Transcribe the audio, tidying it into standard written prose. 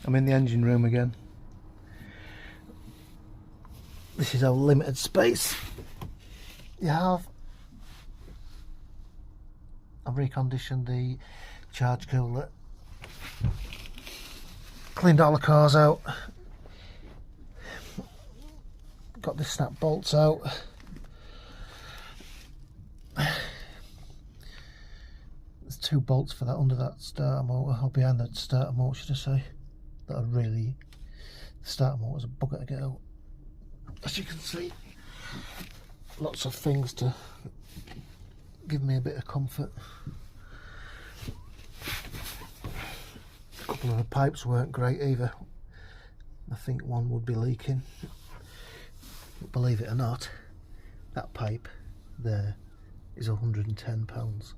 I'm in the engine room again. This is how limited space you have. I've reconditioned the charge cooler, cleaned all the cores out, got the snap bolts out. There's 2 bolts for that under that starter motor, or behind that starter motor should I say, that are really, the starter motor's a bugger to get out. As you can see, lots of things to give me a bit of comfort. A couple of the pipes weren't great either. I think one would be leaking. But believe it or not, that pipe there is £110.